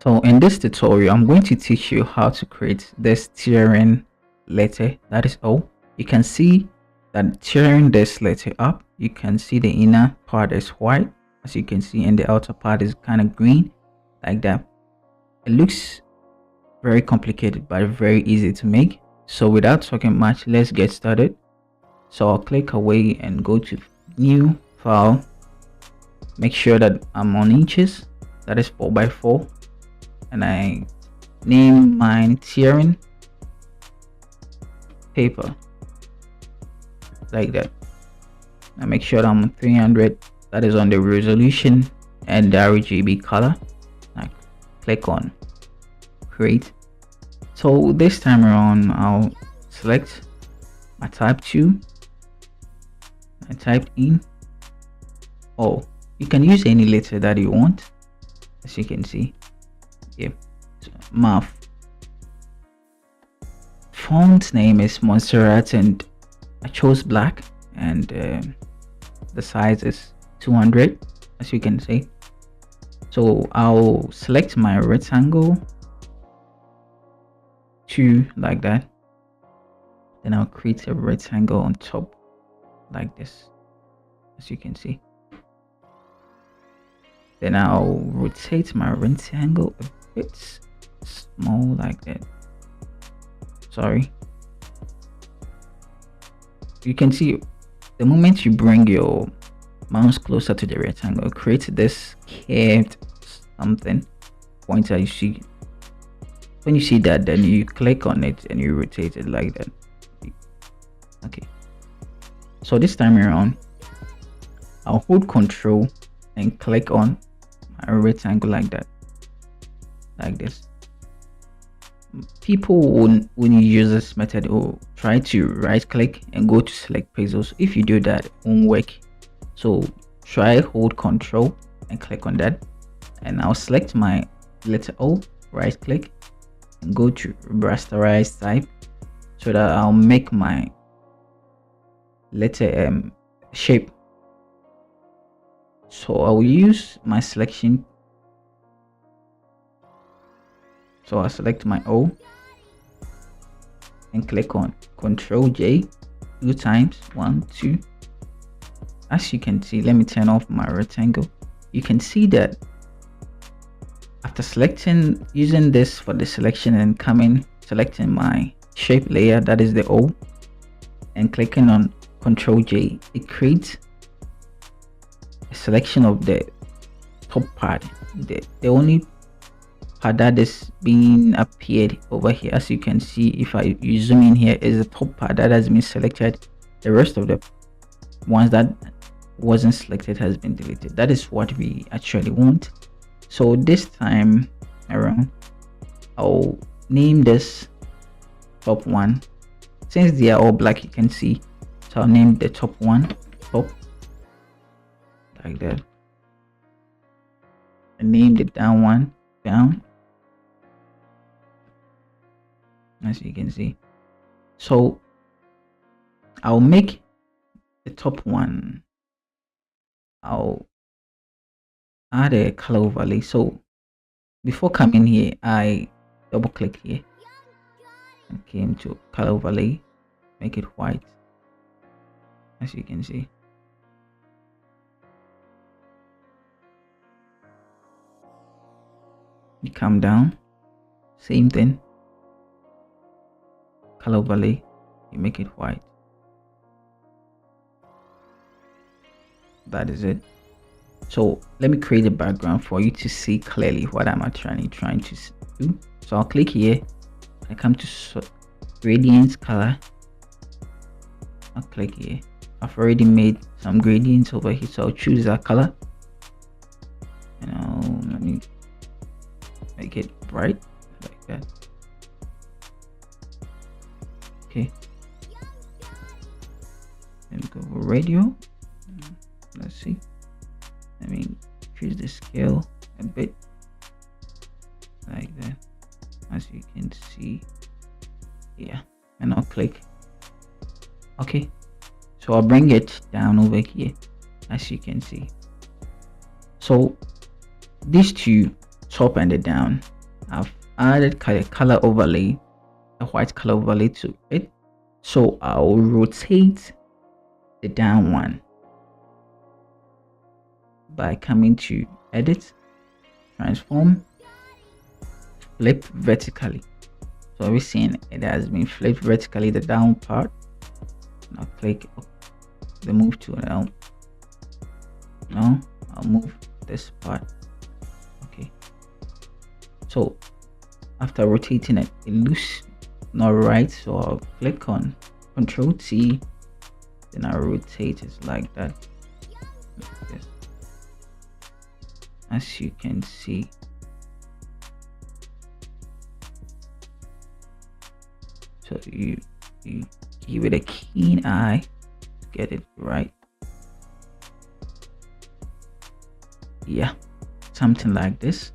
So in this tutorial, I'm going to teach you how to create this tearing letter, that is all. You can see that tearing this letter up, you can see the inner part is white, as you can see, and the outer part is kind of green, like that. It looks very complicated but very easy to make. So without talking much, let's get started. So I'll click away and go to new file. Make sure that I'm on inches, that is 4x4, and I name mine tearing paper, like that. I make sure that I'm 300, that is on the resolution and the RGB color. I click on create. So this time around, I'll select my type 2. I typed in, oh, you can use any letter that you want, as you can see. Yeah, so math. Font name is Montserrat, and I chose black, and the size is 200, as you can see. So I'll select my rectangle 2, like that. Then I'll create a rectangle on top, like this, as you can see. Then I'll rotate my rectangle a bit small, like that. Sorry. You can see the moment you bring your mouse closer to the rectangle, create this curved something pointer. You see, when you see that, then you click on it and you rotate it like that. Okay, so this time around, I'll hold Control and click on my rectangle like that, like this. People when you use this method will try to right click and go to select pixels. If you do that, it won't work. So try hold Control and click on that, and I'll select my letter O, right click and go to rasterize type, so that I'll make my letter shape. So I'll use my selection. So I'll select my O and click on Control J 2 times, 1, 2. As you can see, let me turn off my rectangle. You can see that after selecting, using this for the selection and selecting my shape layer, that is the O, and clicking on Control J, it creates a selection of the top part, the only part that is being appeared over here. As you can see, if I zoom in here, is the top part that has been selected. The rest of the ones that wasn't selected has been deleted. That is what we actually want. So this time around, I'll name this top 1. Since they are all black, you can see, so I'll name the top 1 top, like that, and name the down one down, as you can see. So I'll make the top 1, I'll add a color overlay. So before coming here, I double click here and came to color overlay, make it white, as you can see. You come down, same thing, color overlay, you make it white. That is it. So let me create a background for you to see clearly what I'm actually trying to do. So I'll click here, I come to gradients color, I'll click here. I've already made some gradients over here, so I'll choose that color, and let me make it bright, like that. Okay, let me go over radio. Let's see, let me increase the scale a bit, like that, as you can see. Yeah, and I'll click okay. So I'll bring it down over here, as you can see. So these two, top and the down, I've added color overlay, a white color overlay to it. So I'll rotate the down one by coming to edit, transform, flip vertically. So we're seeing it has been flipped vertically, the down part. I'll click the move to now. Now I'll move this part. Okay. So after rotating it, it looks not right. So I'll click on Control T, then I'll rotate it like that. Like this. As you can see. So you give it a keen eye to get it right. Yeah, something like this.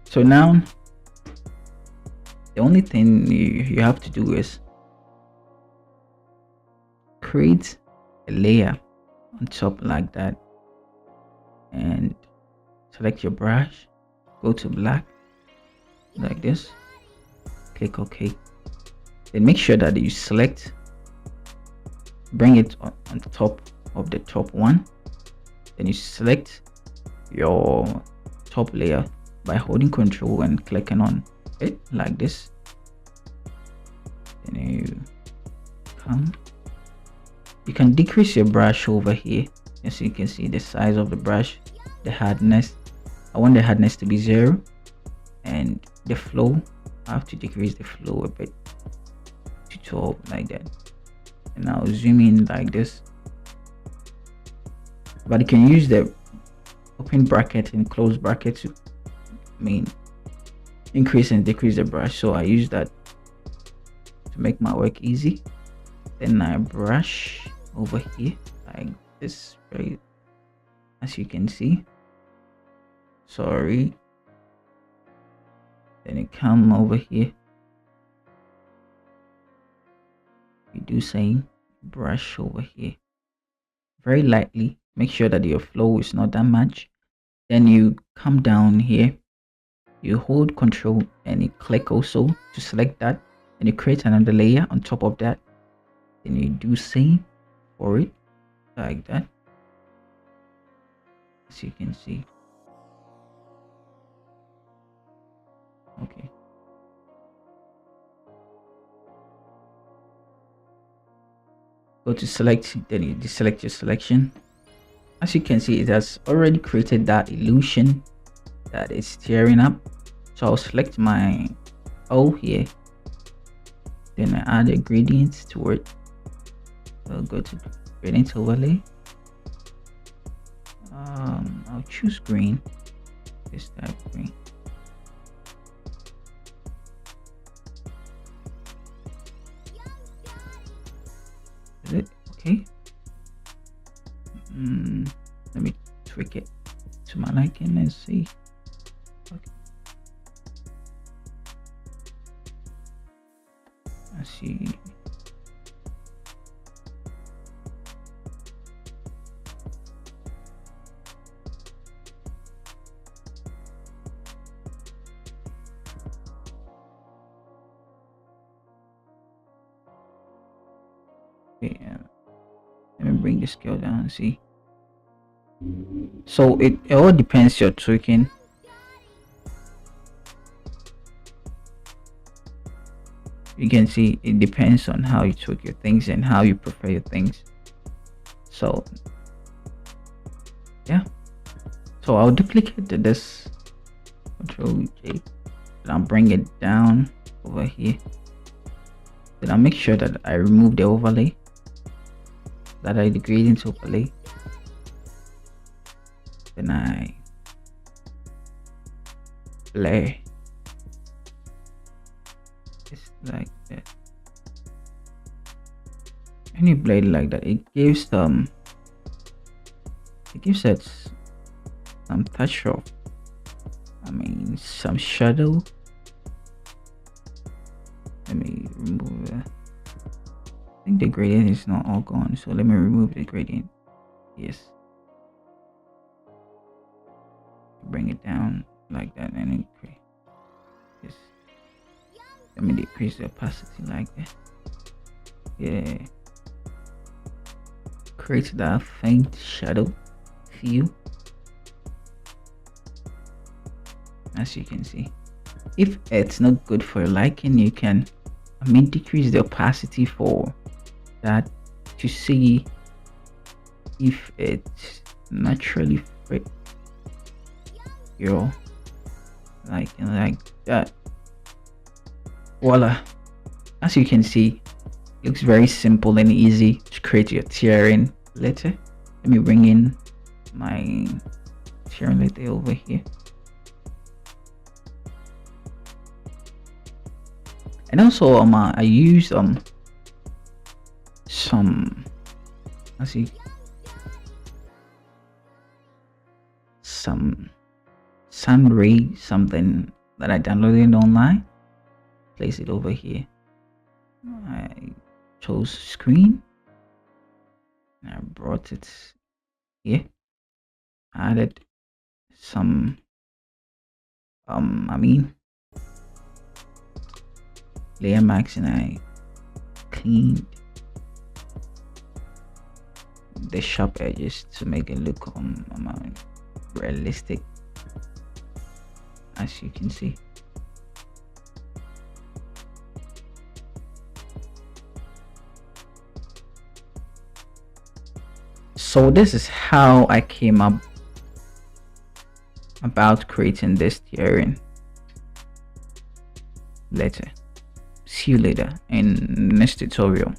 So now the only thing you have to do is create a layer on top like that, and select your brush, go to black like this, click OK. Then make sure that you select, bring it on top of the top one. Then you select your top layer by holding Control and clicking on it like this. Then you can decrease your brush over here, and so you can see the size of the brush, the hardness. I want the hardness to be 0, and the flow, I have to decrease the flow a bit to 12 like that. And now zoom in like this. But you can use the open bracket and close bracket to increase and decrease the brush. So I use that to make my work easy. Then I brush over here like this, right? As you can see. Sorry. Then you come over here. You do same, brush over here very lightly. Make sure that your flow is not that much. Then you come down here, you hold Control and you click also to select that, and you create another layer on top of that. Then you do same for it like that, as you can see. Okay. Go to select, then you deselect your selection. As you can see, it has already created that illusion that is tearing up. So I'll select my O here, then I add a gradient to it. I'll go to gradient overlay. I'll choose green, this type of green. Is it okay? Let me tweak it to my liking and see. Okay. I see. Okay, let me bring the scale down and see. So it all depends your tweaking. You can see it depends on how you tweak your things and how you prefer your things. So yeah, so I'll duplicate this, Control J, and I'll bring it down over here. Then I'll make sure that I remove the overlay, that I the gradient overlay. Then I blur just like that. When you blur it like that, it gives it some touch of, some shadow. Let me remove it. I think the gradient is not all gone, so let me remove the gradient. Yes. bring it down like that and increase. Just let me decrease the opacity like that. Yeah. Create that faint shadow feel. As you can see, if it's not good for your liking, you can decrease the opacity for that to see if it's naturally fit your liking, like that. Voila. As you can see, looks very simple and easy to create your tearing letter. Let me bring in my tearing letter over here. And also I use some, let's see, some Sunray something that I downloaded online. Place it over here. I chose screen and I brought it here. Added some layer max, and I cleaned the sharp edges to make it look realistic, as you can see. So this is how I came up about creating this tearing letter. See you later in next tutorial.